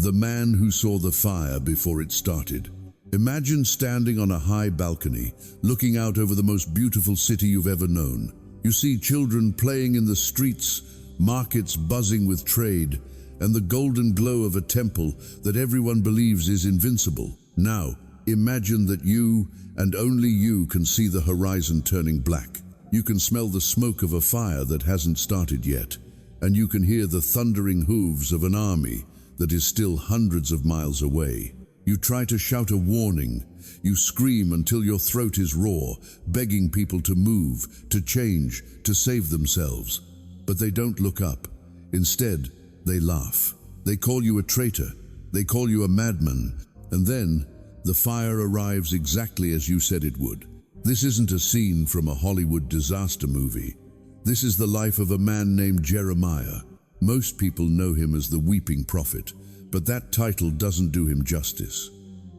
The man who saw the fire before it started. Imagine standing on a high balcony, looking out over the most beautiful city you've ever known. You see children playing in the streets, markets buzzing with trade, and the golden glow of a temple that everyone believes is invincible. Now, imagine that you, and only you, can see the horizon turning black. You can smell the smoke of a fire that hasn't started yet, and you can hear the thundering hooves of an army that is still hundreds of miles away. You try to shout a warning. You scream until your throat is raw, begging people to move, to change, to save themselves. But they don't look up. Instead, they laugh. They call you a traitor. They call you a madman. And then, the fire arrives exactly as you said it would. This isn't a scene from a Hollywood disaster movie. This is the life of a man named Jeremiah. Most people know him as the weeping prophet, but that title doesn't do him justice.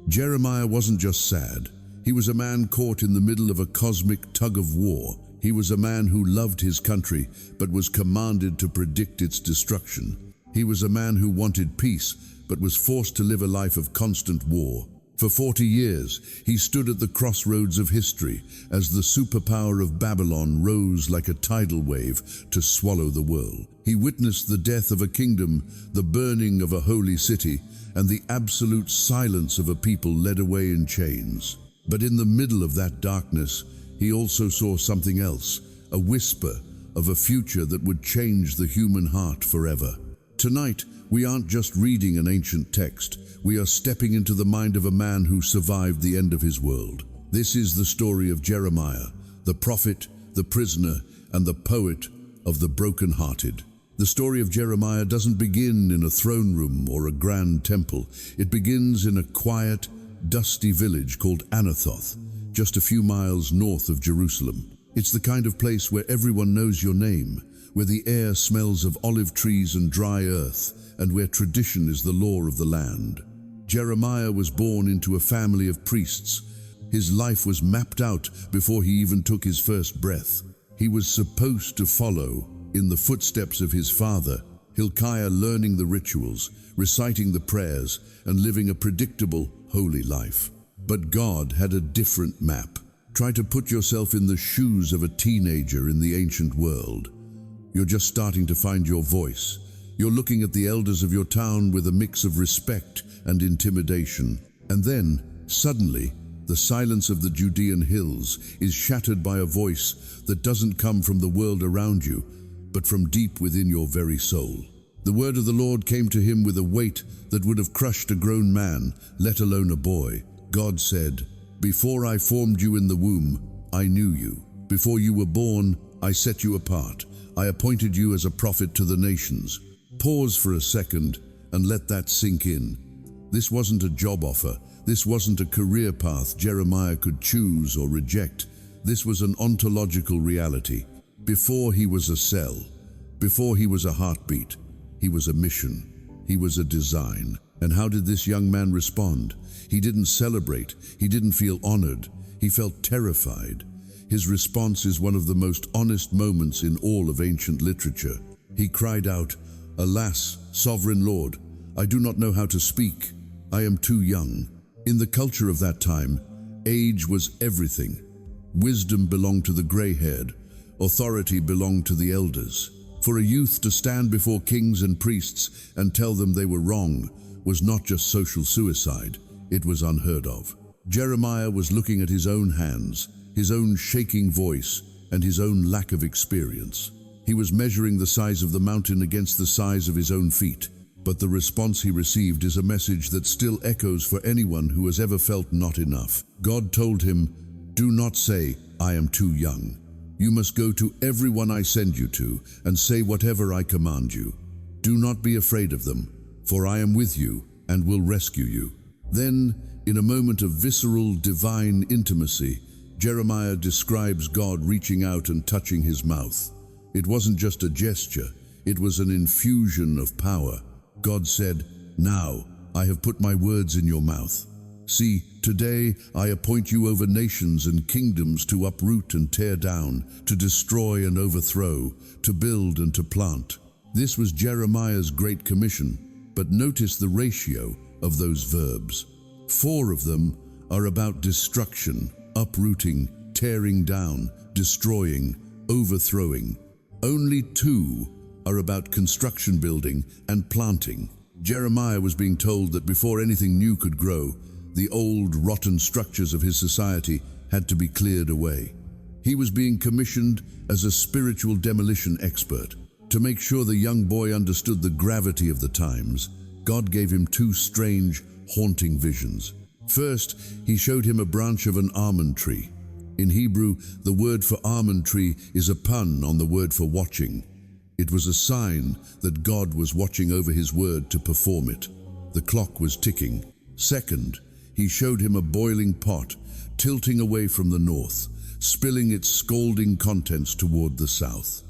Jeremiah wasn't just sad. He was a man caught in the middle of a cosmic tug of war. He was a man who loved his country, but was commanded to predict its destruction. He was a man who wanted peace, but was forced to live a life of constant war. For 40 years, he stood at the crossroads of history as the superpower of Babylon rose like a tidal wave to swallow the world. He witnessed the death of a kingdom, the burning of a holy city, and the absolute silence of a people led away in chains. But in the middle of that darkness, he also saw something else, a whisper of a future that would change the human heart forever. Tonight, we aren't just reading an ancient text. We are stepping into the mind of a man who survived the end of his world. This is the story of Jeremiah, the prophet, the prisoner, and the poet of the broken-hearted. The story of Jeremiah doesn't begin in a throne room or a grand temple. It begins in a quiet, dusty village called Anathoth, just a few miles north of Jerusalem. It's the kind of place where everyone knows your name, where the air smells of olive trees and dry earth, and where tradition is the law of the land. Jeremiah was born into a family of priests. His life was mapped out before he even took his first breath. He was supposed to follow in the footsteps of his father, Hilkiah, learning the rituals, reciting the prayers, and living a predictable, holy life. But God had a different map. Try to put yourself in the shoes of a teenager in the ancient world. You're just starting to find your voice. You're looking at the elders of your town with a mix of respect and intimidation. And then, suddenly, the silence of the Judean hills is shattered by a voice that doesn't come from the world around you, but from deep within your very soul. The word of the Lord came to him with a weight that would have crushed a grown man, let alone a boy. God said, "Before I formed you in the womb, I knew you. Before you were born, I set you apart. I appointed you as a prophet to the nations." Pause for a second and let that sink in. This wasn't a job offer. This wasn't a career path Jeremiah could choose or reject. This was an ontological reality. Before he was a cell, before he was a heartbeat, he was a mission. He was a design. And how did this young man respond? He didn't celebrate. He didn't feel honored. He felt terrified. His response is one of the most honest moments in all of ancient literature. He cried out, "Alas, sovereign Lord, I do not know how to speak. I am too young." In the culture of that time, age was everything. Wisdom belonged to the gray-haired. Authority belonged to the elders. For a youth to stand before kings and priests and tell them they were wrong was not just social suicide, it was unheard of. Jeremiah was looking at his own hands, his own shaking voice, and his own lack of experience. He was measuring the size of the mountain against the size of his own feet. But the response he received is a message that still echoes for anyone who has ever felt not enough. God told him, "Do not say, 'I am too young.' You must go to everyone I send you to and say whatever I command you. Do not be afraid of them, for I am with you and will rescue you." Then, in a moment of visceral, divine intimacy, Jeremiah describes God reaching out and touching his mouth. It wasn't just a gesture, it was an infusion of power. God said, "Now I have put my words in your mouth. See, today I appoint you over nations and kingdoms to uproot and tear down, to destroy and overthrow, to build and to plant." This was Jeremiah's great commission. But notice the ratio of those verbs. 4 of them are about destruction, uprooting, tearing down, destroying, overthrowing. Only 2 are about construction, building, and planting. Jeremiah was being told that before anything new could grow, the old, rotten structures of his society had to be cleared away. He was being commissioned as a spiritual demolition expert. To make sure the young boy understood the gravity of the times, God gave him 2 strange, haunting visions. First, he showed him a branch of an almond tree. In Hebrew, the word for almond tree is a pun on the word for watching. It was a sign that God was watching over his word to perform it. The clock was ticking. Second, he showed him a boiling pot, tilting away from the north, spilling its scalding contents toward the south.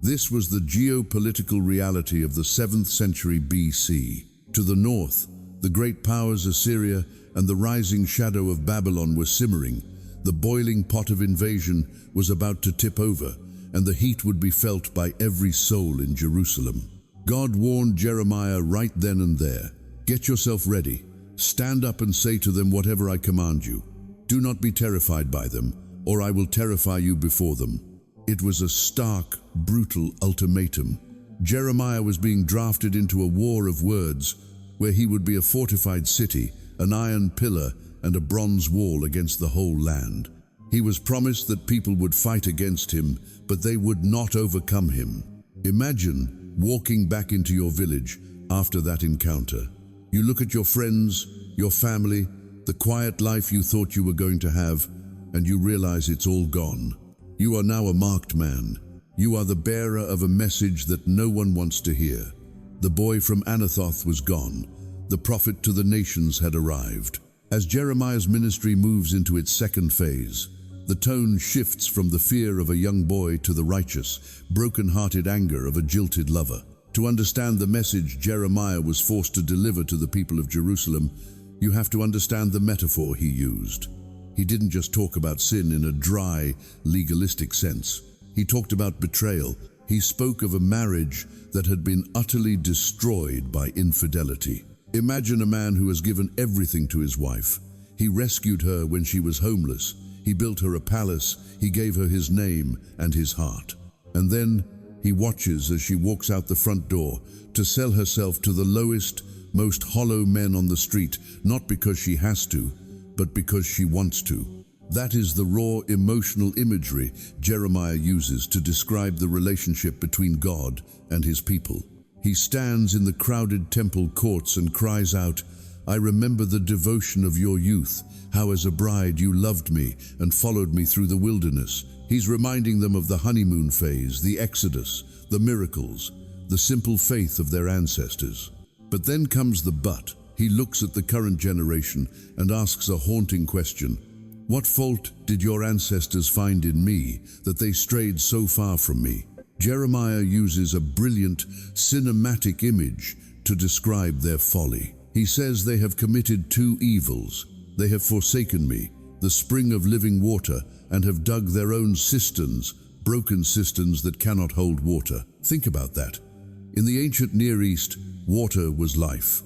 This was the geopolitical reality of the 7th century BC. To the north, the great powers Assyria and the rising shadow of Babylon were simmering. The boiling pot of invasion was about to tip over, and the heat would be felt by every soul in Jerusalem. God warned Jeremiah right then and there, "Get yourself ready. Stand up and say to them whatever I command you. Do not be terrified by them, or I will terrify you before them." It was a stark, brutal ultimatum. Jeremiah was being drafted into a war of words, where he would be a fortified city, an iron pillar, and a bronze wall against the whole land. He was promised that people would fight against him, but they would not overcome him. Imagine walking back into your village after that encounter. You look at your friends, your family, the quiet life you thought you were going to have, and you realize it's all gone. You are now a marked man. You are the bearer of a message that no one wants to hear. The boy from Anathoth was gone. The prophet to the nations had arrived. As Jeremiah's ministry moves into its second phase, the tone shifts from the fear of a young boy to the righteous, broken-hearted anger of a jilted lover. To understand the message Jeremiah was forced to deliver to the people of Jerusalem, you have to understand the metaphor he used. He didn't just talk about sin in a dry, legalistic sense. He talked about betrayal. He spoke of a marriage that had been utterly destroyed by infidelity. Imagine a man who has given everything to his wife. He rescued her when she was homeless. He built her a palace. He gave her his name and his heart. And then he watches as she walks out the front door to sell herself to the lowest, most hollow men on the street, not because she has to, but because she wants to. That is the raw emotional imagery Jeremiah uses to describe the relationship between God and his people. He stands in the crowded temple courts and cries out, "I remember the devotion of your youth, how as a bride you loved me and followed me through the wilderness." He's reminding them of the honeymoon phase, the Exodus, the miracles, the simple faith of their ancestors. But then comes the but. He looks at the current generation and asks a haunting question. What fault did your ancestors find in me that they strayed so far from me? Jeremiah uses a brilliant, cinematic image to describe their folly. He says they have committed 2 evils. They have forsaken me, the spring of living water, and have dug their own cisterns, broken cisterns that cannot hold water. Think about that. In the ancient Near East, water was life.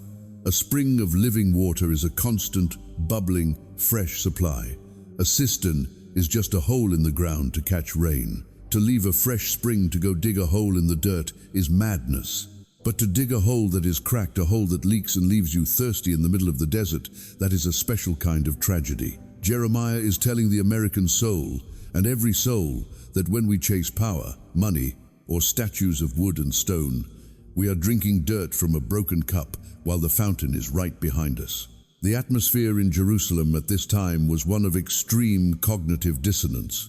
A spring of living water is a constant, bubbling, fresh supply. A cistern is just a hole in the ground to catch rain. To leave a fresh spring to go dig a hole in the dirt is madness. But to dig a hole that is cracked, a hole that leaks and leaves you thirsty in the middle of the desert, that is a special kind of tragedy. Jeremiah is telling the American soul, and every soul, that when we chase power, money, or statues of wood and stone, we are drinking dirt from a broken cup while the fountain is right behind us. The atmosphere in Jerusalem at this time was one of extreme cognitive dissonance.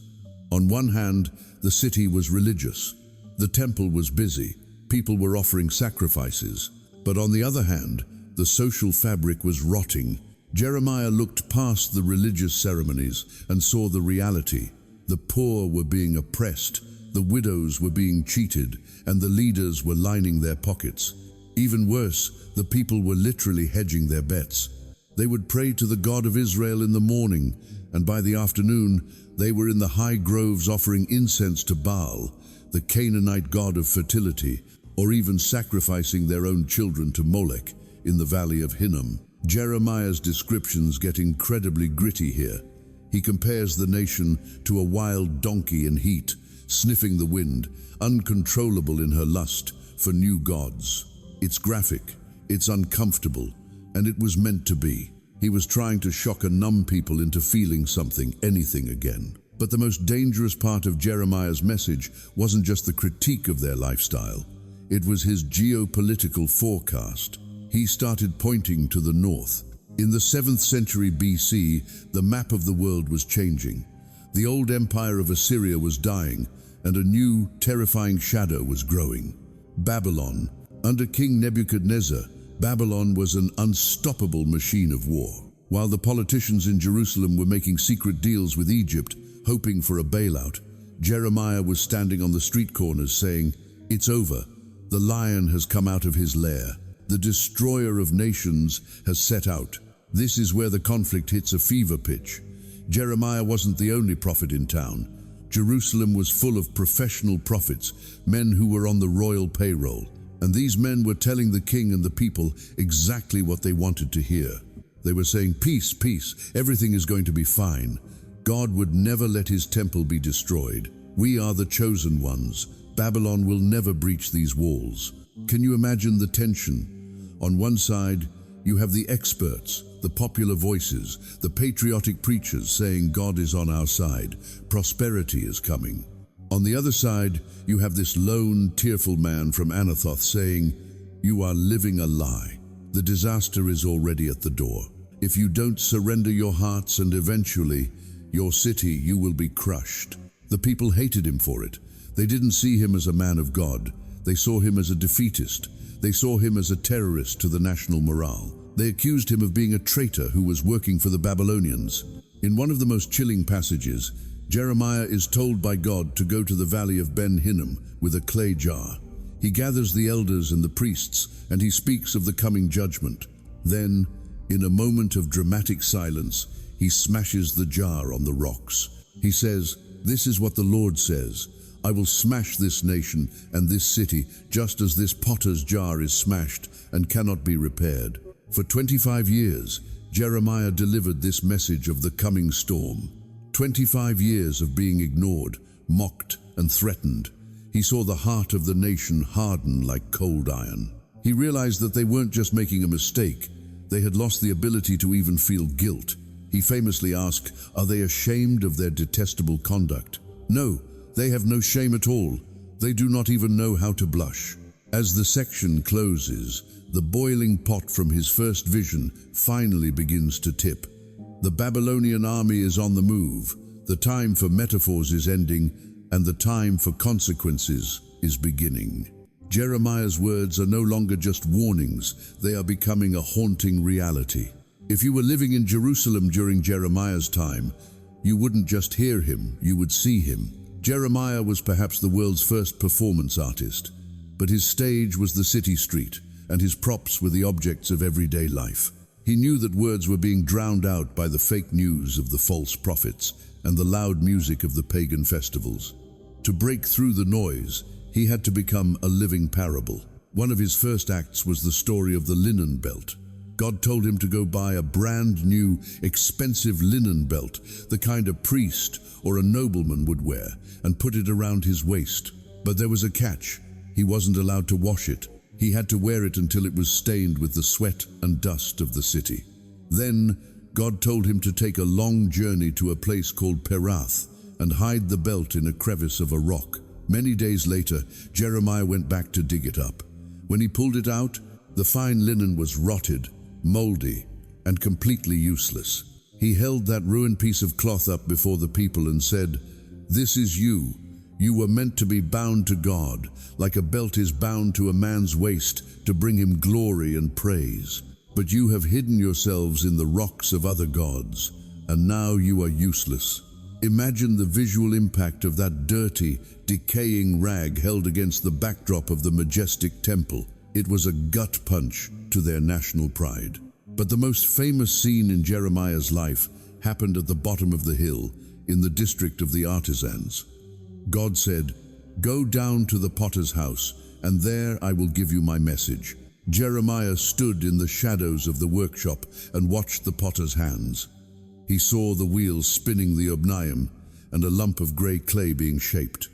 On one hand, the city was religious. The temple was busy. People were offering sacrifices. But on the other hand, the social fabric was rotting. Jeremiah looked past the religious ceremonies and saw the reality. The poor were being oppressed, the widows were being cheated, and the leaders were lining their pockets. Even worse, the people were literally hedging their bets. They would pray to the God of Israel in the morning, and by the afternoon, they were in the high groves offering incense to Baal, the Canaanite god of fertility. or even sacrificing their own children to Molech in the valley of Hinnom. Jeremiah's descriptions get incredibly gritty here. He compares the nation to a wild donkey in heat, sniffing the wind, uncontrollable in her lust for new gods. It's graphic, it's uncomfortable, and it was meant to be. He was trying to shock and numb people into feeling something, anything again. But the most dangerous part of Jeremiah's message wasn't just the critique of their lifestyle. It was his geopolitical forecast. He started pointing to the north. In the 7th century BC, the map of the world was changing. The old empire of Assyria was dying, and a new, terrifying shadow was growing. Babylon. Under King Nebuchadnezzar, Babylon was an unstoppable machine of war. While the politicians in Jerusalem were making secret deals with Egypt, hoping for a bailout, Jeremiah was standing on the street corners saying, "It's over. The lion has come out of his lair. The destroyer of nations has set out." This is where the conflict hits a fever pitch. Jeremiah wasn't the only prophet in town. Jerusalem was full of professional prophets, men who were on the royal payroll. And these men were telling the king and the people exactly what they wanted to hear. They were saying, "Peace, peace, everything is going to be fine. God would never let his temple be destroyed. We are the chosen ones. Babylon will never breach these walls." Can you imagine the tension? On one side, you have the experts, the popular voices, the patriotic preachers saying God is on our side, prosperity is coming. On the other side, you have this lone, tearful man from Anathoth saying, "You are living a lie. The disaster is already at the door. If you don't surrender your hearts, and eventually, your city, you will be crushed." The people hated him for it. They didn't see him as a man of God. They saw him as a defeatist. They saw him as a terrorist to the national morale. They accused him of being a traitor who was working for the Babylonians. In one of the most chilling passages, Jeremiah is told by God to go to the valley of Ben Hinnom with a clay jar. He gathers the elders and the priests, and he speaks of the coming judgment. Then, in a moment of dramatic silence, he smashes the jar on the rocks. He says, "This is what the Lord says. I will smash this nation and this city just as this potter's jar is smashed and cannot be repaired." For 25 years, Jeremiah delivered this message of the coming storm. 25 years of being ignored, mocked, and threatened. He saw the heart of the nation harden like cold iron. He realized that they weren't just making a mistake, they had lost the ability to even feel guilt. He famously asked, "Are they ashamed of their detestable conduct?" No, they have no shame at all. They do not even know how to blush. As the section closes, the boiling pot from his first vision finally begins to tip. The Babylonian army is on the move. The time for metaphors is ending, and the time for consequences is beginning. Jeremiah's words are no longer just warnings, they are becoming a haunting reality. If you were living in Jerusalem during Jeremiah's time, you wouldn't just hear him, you would see him. Jeremiah was perhaps the world's first performance artist, but his stage was the city street, and his props were the objects of everyday life. He knew that words were being drowned out by the fake news of the false prophets and the loud music of the pagan festivals. To break through the noise, he had to become a living parable. One of his first acts was the story of the linen belt. God told him to go buy a brand new, expensive linen belt, the kind a priest or a nobleman would wear, and put it around his waist. But there was a catch. He wasn't allowed to wash it. He had to wear it until it was stained with the sweat and dust of the city. Then, God told him to take a long journey to a place called Perath and hide the belt in a crevice of a rock. Many days later, Jeremiah went back to dig it up. When he pulled it out, the fine linen was rotted, moldy, and completely useless. He held that ruined piece of cloth up before the people and said, "This is you. You were meant to be bound to God, like a belt is bound to a man's waist to bring him glory and praise. But you have hidden yourselves in the rocks of other gods, and now you are useless." Imagine the visual impact of that dirty, decaying rag held against the backdrop of the majestic temple. It was a gut punch to their national pride. But the most famous scene in Jeremiah's life happened at the bottom of the hill, in the district of the artisans. God said, "Go down to the potter's house and there I will give you my message." Jeremiah stood in the shadows of the workshop and watched the potter's hands. He saw the wheels spinning the obnium and a lump of grey clay being shaped.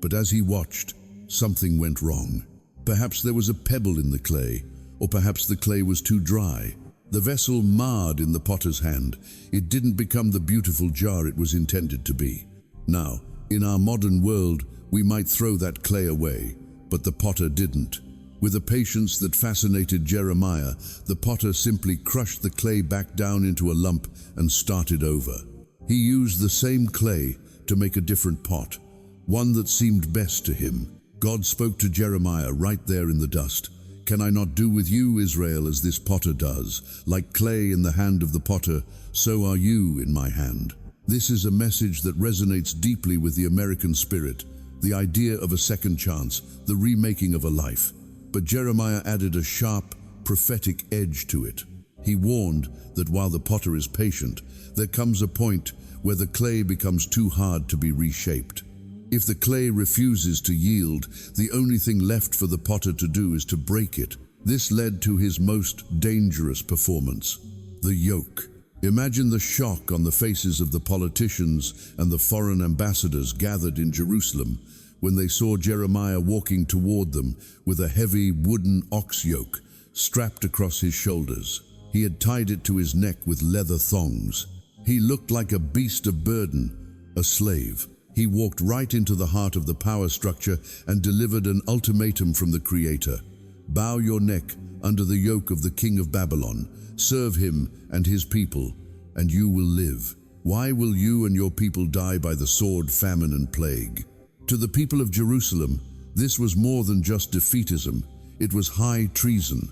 But as he watched, something went wrong. Perhaps there was a pebble in the clay, or perhaps the clay was too dry. The vessel marred in the potter's hand. It didn't become the beautiful jar it was intended to be. Now, in our modern world, we might throw that clay away, but the potter didn't. With a patience that fascinated Jeremiah, the potter simply crushed the clay back down into a lump and started over. He used the same clay to make a different pot, one that seemed best to him. God spoke to Jeremiah right there in the dust. "Can I not do with you, Israel, as this potter does? Like clay in the hand of the potter, so are you in my hand." This is a message that resonates deeply with the American spirit, the idea of a second chance, the remaking of a life. But Jeremiah added a sharp, prophetic edge to it. He warned that while the potter is patient, there comes a point where the clay becomes too hard to be reshaped. If the clay refuses to yield, the only thing left for the potter to do is to break it. This led to his most dangerous performance, the yoke. Imagine the shock on the faces of the politicians and the foreign ambassadors gathered in Jerusalem when they saw Jeremiah walking toward them with a heavy wooden ox yoke strapped across his shoulders. He had tied it to his neck with leather thongs. He looked like a beast of burden, a slave. He walked right into the heart of the power structure and delivered an ultimatum from the Creator. "Bow your neck under the yoke of the king of Babylon. Serve him and his people, and you will live. Why will you and your people die by the sword, famine, and plague?" To the people of Jerusalem, this was more than just defeatism. It was high treason.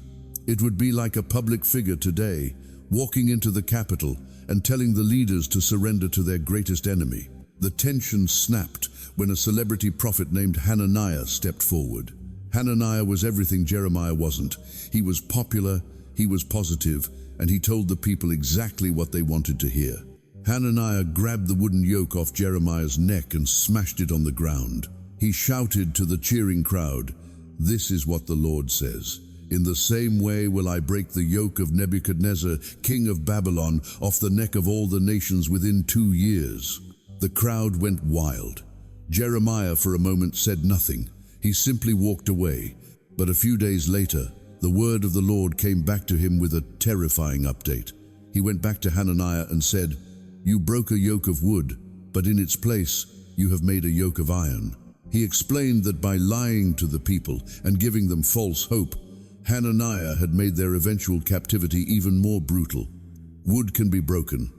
It would be like a public figure today, walking into the capital and telling the leaders to surrender to their greatest enemy. The tension snapped when a celebrity prophet named Hananiah stepped forward. Hananiah was everything Jeremiah wasn't. He was popular, he was positive, and he told the people exactly what they wanted to hear. Hananiah grabbed the wooden yoke off Jeremiah's neck and smashed it on the ground. He shouted to the cheering crowd, "This is what the Lord says. In the same way will I break the yoke of Nebuchadnezzar, king of Babylon, off the neck of all the nations within 2 years." The crowd went wild. Jeremiah for a moment said nothing. He simply walked away. But a few days later, the word of the Lord came back to him with a terrifying update. He went back to Hananiah and said, "You broke a yoke of wood, but in its place you have made a yoke of iron." He explained that by lying to the people and giving them false hope, Hananiah had made their eventual captivity even more brutal. Wood can be broken,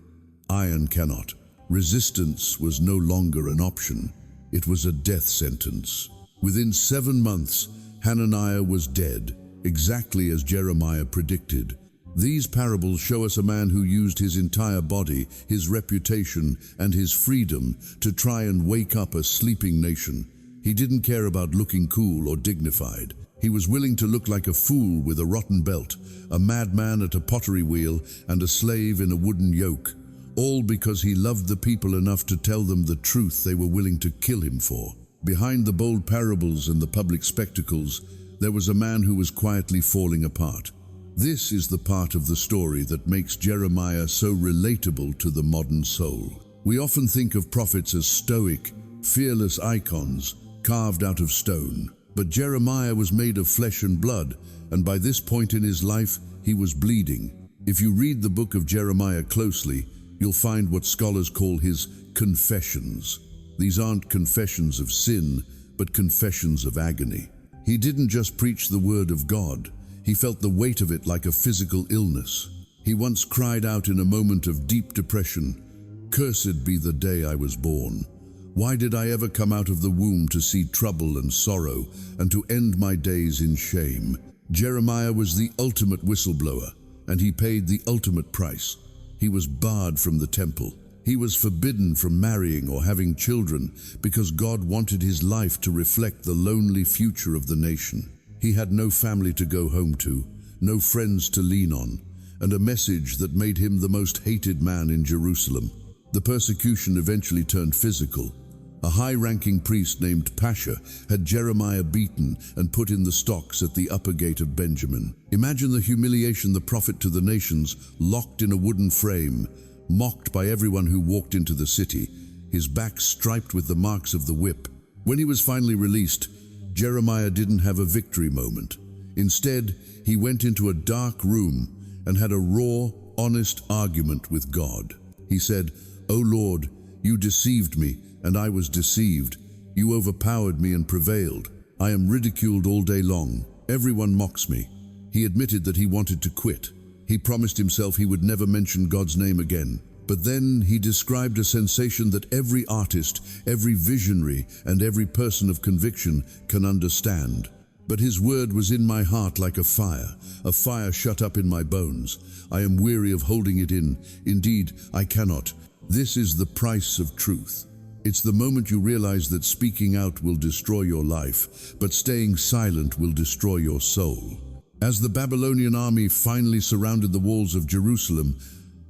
iron cannot. Resistance was no longer an option. It was a death sentence. Within 7 months, Hananiah was dead, exactly as Jeremiah predicted. These parables show us a man who used his entire body, his reputation, and his freedom to try and wake up a sleeping nation. He didn't care about looking cool or dignified. He was willing to look like a fool with a rotten belt, a madman at a pottery wheel, and a slave in a wooden yoke, all because he loved the people enough to tell them the truth they were willing to kill him for. Behind the bold parables and the public spectacles, there was a man who was quietly falling apart. This is the part of the story that makes Jeremiah so relatable to the modern soul. We often think of prophets as stoic, fearless icons carved out of stone. But Jeremiah was made of flesh and blood, and by this point in his life, he was bleeding. If you read the book of Jeremiah closely, you'll find what scholars call his confessions. These aren't confessions of sin, but confessions of agony. He didn't just preach the word of God. He felt the weight of it like a physical illness. He once cried out in a moment of deep depression, "Cursed be the day I was born. Why did I ever come out of the womb to see trouble and sorrow and to end my days in shame?" Jeremiah was the ultimate whistleblower, and he paid the ultimate price. He was barred from the temple. He was forbidden from marrying or having children because God wanted his life to reflect the lonely future of the nation. He had no family to go home to, no friends to lean on, and a message that made him the most hated man in Jerusalem. The persecution eventually turned physical. A high-ranking priest named Pasha had Jeremiah beaten and put in the stocks at the upper gate of Benjamin. Imagine the humiliation: the prophet to the nations, locked in a wooden frame, mocked by everyone who walked into the city, his back striped with the marks of the whip. When he was finally released, Jeremiah didn't have a victory moment. Instead, he went into a dark room and had a raw, honest argument with God. He said, "O Lord, you deceived me, and I was deceived. You overpowered me and prevailed. I am ridiculed all day long. Everyone mocks me." He admitted that he wanted to quit. He promised himself he would never mention God's name again. But then he described a sensation that every artist, every visionary, and every person of conviction can understand. "But his word was in my heart like a fire shut up in my bones. I am weary of holding it in. Indeed, I cannot." This is the price of truth. It's the moment you realize that speaking out will destroy your life, but staying silent will destroy your soul. As the Babylonian army finally surrounded the walls of Jerusalem,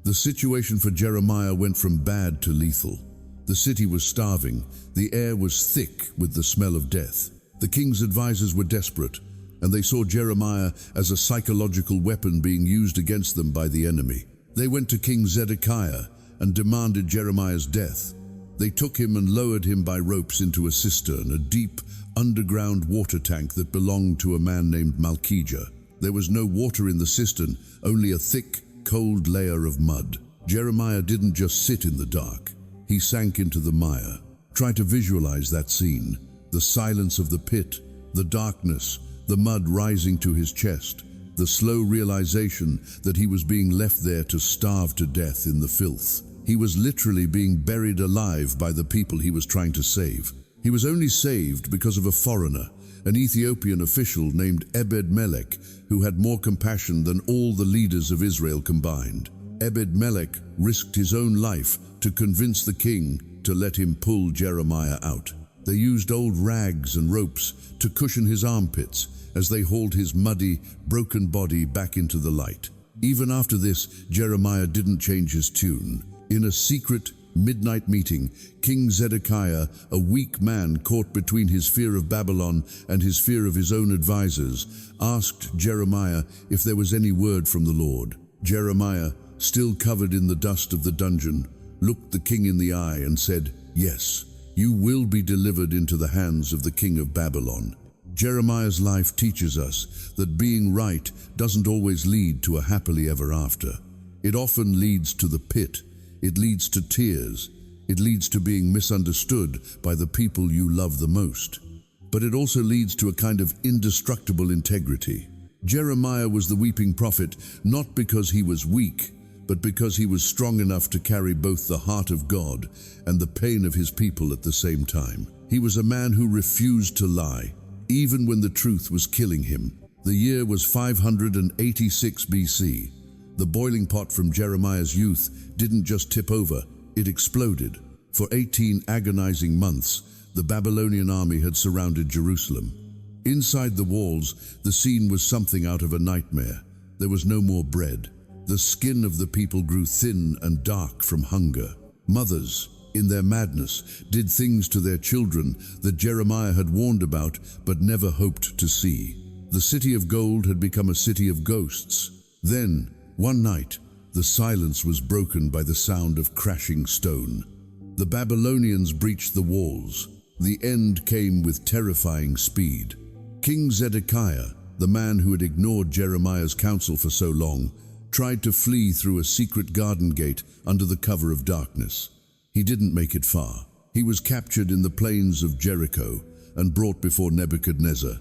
the situation for Jeremiah went from bad to lethal. The city was starving. The air was thick with the smell of death. The king's advisors were desperate, and they saw Jeremiah as a psychological weapon being used against them by the enemy. They went to King Zedekiah and demanded Jeremiah's death. They took him and lowered him by ropes into a cistern, a deep, underground water tank that belonged to a man named Malchijah. There was no water in the cistern, only a thick, cold layer of mud. Jeremiah didn't just sit in the dark. He sank into the mire. Try to visualize that scene. The silence of the pit, the darkness, the mud rising to his chest, the slow realization that he was being left there to starve to death in the filth. He was literally being buried alive by the people he was trying to save. He was only saved because of a foreigner, an Ethiopian official named Ebed-Melech, who had more compassion than all the leaders of Israel combined. Ebed-Melech risked his own life to convince the king to let him pull Jeremiah out. They used old rags and ropes to cushion his armpits as they hauled his muddy, broken body back into the light. Even after this, Jeremiah didn't change his tune. In a secret, midnight meeting, King Zedekiah, a weak man caught between his fear of Babylon and his fear of his own advisors, asked Jeremiah if there was any word from the Lord. Jeremiah, still covered in the dust of the dungeon, looked the king in the eye and said, "Yes, you will be delivered into the hands of the king of Babylon." Jeremiah's life teaches us that being right doesn't always lead to a happily ever after. It often leads to the pit. It leads to tears. It leads to being misunderstood by the people you love the most. But it also leads to a kind of indestructible integrity. Jeremiah was the weeping prophet not because he was weak, but because he was strong enough to carry both the heart of God and the pain of his people at the same time. He was a man who refused to lie, even when the truth was killing him. The year was 586 BC. The boiling pot from Jeremiah's youth didn't just tip over, it exploded. For 18 agonizing months, the Babylonian army had surrounded Jerusalem. Inside the walls, the scene was something out of a nightmare. There was no more bread. The skin of the people grew thin and dark from hunger. Mothers, in their madness, did things to their children that Jeremiah had warned about but never hoped to see. The city of gold had become a city of ghosts. Then, one night, the silence was broken by the sound of crashing stone. The Babylonians breached the walls. The end came with terrifying speed. King Zedekiah, the man who had ignored Jeremiah's counsel for so long, tried to flee through a secret garden gate under the cover of darkness. He didn't make it far. He was captured in the plains of Jericho and brought before Nebuchadnezzar.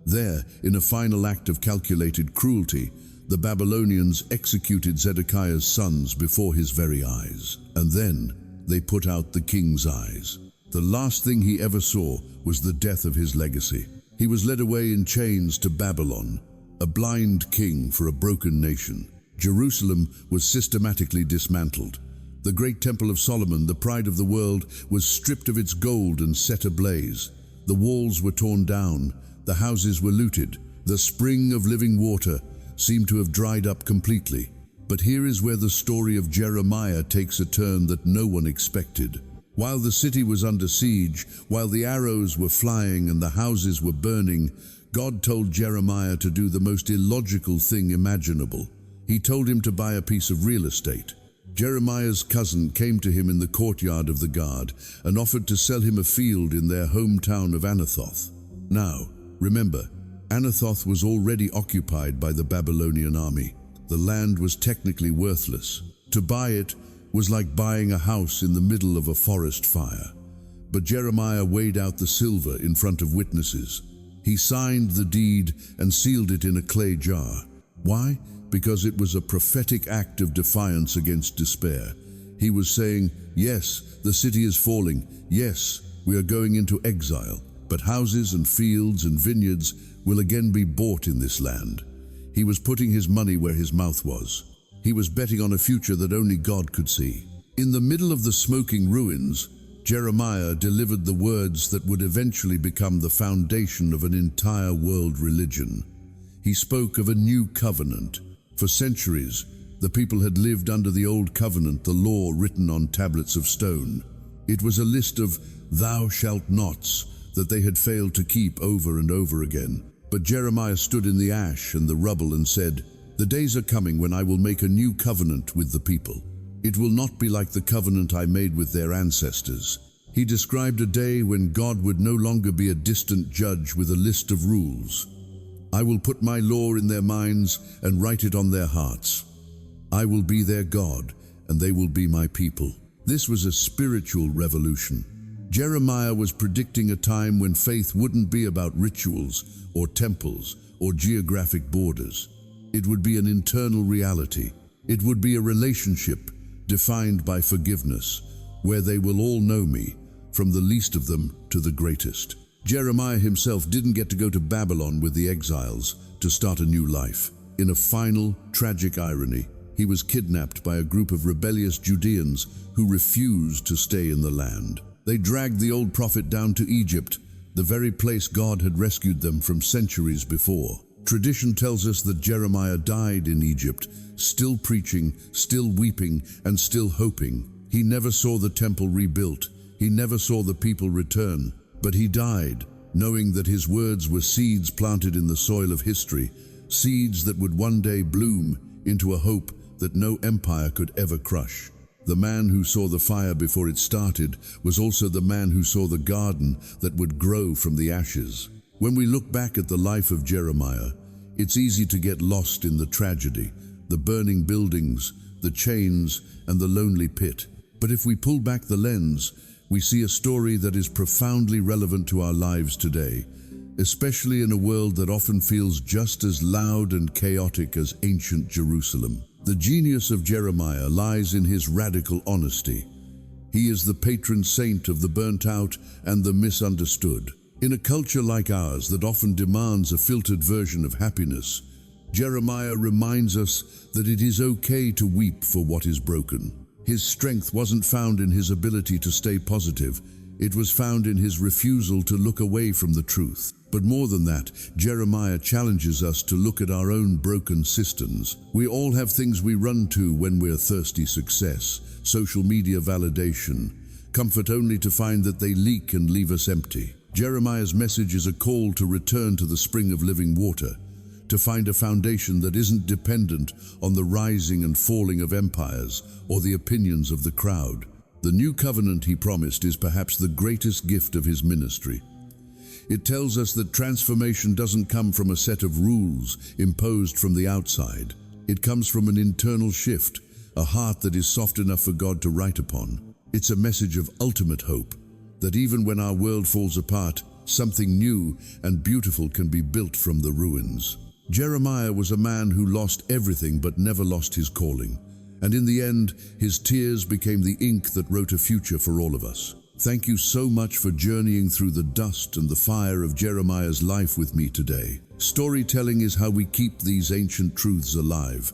There, in a final act of calculated cruelty, the Babylonians executed Zedekiah's sons before his very eyes. And then they put out the king's eyes. The last thing he ever saw was the death of his legacy. He was led away in chains to Babylon, a blind king for a broken nation. Jerusalem was systematically dismantled. The great Temple of Solomon, the pride of the world, was stripped of its gold and set ablaze. The walls were torn down, the houses were looted, the spring of living water seemed to have dried up completely. But here is where the story of Jeremiah takes a turn that no one expected. While the city was under siege, while the arrows were flying and the houses were burning, God told Jeremiah to do the most illogical thing imaginable. He told him to buy a piece of real estate. Jeremiah's cousin came to him in the courtyard of the guard and offered to sell him a field in their hometown of Anathoth. Now, remember, Anathoth was already occupied by the Babylonian army. The land was technically worthless. To buy it was like buying a house in the middle of a forest fire. But Jeremiah weighed out the silver in front of witnesses. He signed the deed and sealed it in a clay jar. Why? Because it was a prophetic act of defiance against despair. He was saying, yes, the city is falling. Yes, we are going into exile. But houses and fields and vineyards will again be bought in this land. He was putting his money where his mouth was. He was betting on a future that only God could see. In the middle of the smoking ruins, Jeremiah delivered the words that would eventually become the foundation of an entire world religion. He spoke of a new covenant. For centuries, the people had lived under the old covenant, the law written on tablets of stone. It was a list of "thou shalt nots" that they had failed to keep over and over again. But Jeremiah stood in the ash and the rubble and said, "The days are coming when I will make a new covenant with the people. It will not be like the covenant I made with their ancestors." He described a day when God would no longer be a distant judge with a list of rules. "I will put my law in their minds and write it on their hearts. I will be their God, and they will be my people." This was a spiritual revolution. Jeremiah was predicting a time when faith wouldn't be about rituals or temples or geographic borders. It would be an internal reality. It would be a relationship defined by forgiveness, where they will all know me, from the least of them to the greatest. Jeremiah himself didn't get to go to Babylon with the exiles to start a new life. In a final, tragic irony, he was kidnapped by a group of rebellious Judeans who refused to stay in the land. They dragged the old prophet down to Egypt, the very place God had rescued them from centuries before. Tradition tells us that Jeremiah died in Egypt, still preaching, still weeping, and still hoping. He never saw the temple rebuilt. He never saw the people return. But he died, knowing that his words were seeds planted in the soil of history, seeds that would one day bloom into a hope that no empire could ever crush. The man who saw the fire before it started was also the man who saw the garden that would grow from the ashes. When we look back at the life of Jeremiah, it's easy to get lost in the tragedy, the burning buildings, the chains, and the lonely pit. But if we pull back the lens, we see a story that is profoundly relevant to our lives today, especially in a world that often feels just as loud and chaotic as ancient Jerusalem. The genius of Jeremiah lies in his radical honesty. He is the patron saint of the burnt out and the misunderstood. In a culture like ours that often demands a filtered version of happiness, Jeremiah reminds us that it is okay to weep for what is broken. His strength wasn't found in his ability to stay positive. It was found in his refusal to look away from the truth. But more than that, Jeremiah challenges us to look at our own broken cisterns. We all have things we run to when we're thirsty: success, social media validation, comfort only to find that they leak and leave us empty. Jeremiah's message is a call to return to the spring of living water, to find a foundation that isn't dependent on the rising and falling of empires or the opinions of the crowd. The new covenant he promised is perhaps the greatest gift of his ministry. It tells us that transformation doesn't come from a set of rules imposed from the outside. It comes from an internal shift, a heart that is soft enough for God to write upon. It's a message of ultimate hope, that even when our world falls apart, something new and beautiful can be built from the ruins. Jeremiah was a man who lost everything but never lost his calling. And in the end, his tears became the ink that wrote a future for all of us. Thank you so much for journeying through the dust and the fire of Jeremiah's life with me today. Storytelling is how we keep these ancient truths alive.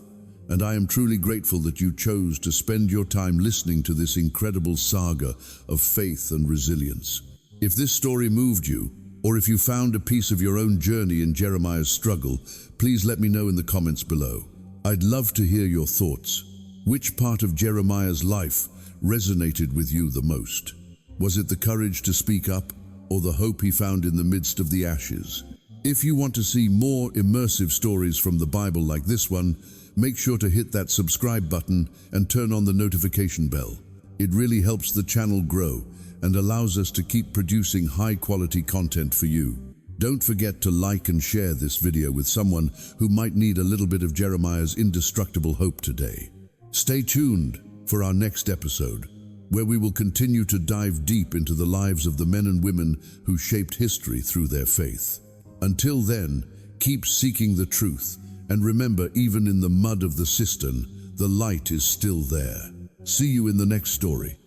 And I am truly grateful that you chose to spend your time listening to this incredible saga of faith and resilience. If this story moved you, or if you found a piece of your own journey in Jeremiah's struggle, please let me know in the comments below. I'd love to hear your thoughts. Which part of Jeremiah's life resonated with you the most? Was it the courage to speak up, or the hope he found in the midst of the ashes? If you want to see more immersive stories from the Bible like this one, make sure to hit that subscribe button and turn on the notification bell. It really helps the channel grow and allows us to keep producing high-quality content for you. Don't forget to like and share this video with someone who might need a little bit of Jeremiah's indestructible hope today. Stay tuned for our next episode, where we will continue to dive deep into the lives of the men and women who shaped history through their faith. Until then, keep seeking the truth, and remember, even in the mud of the cistern, the light is still there. See you in the next story.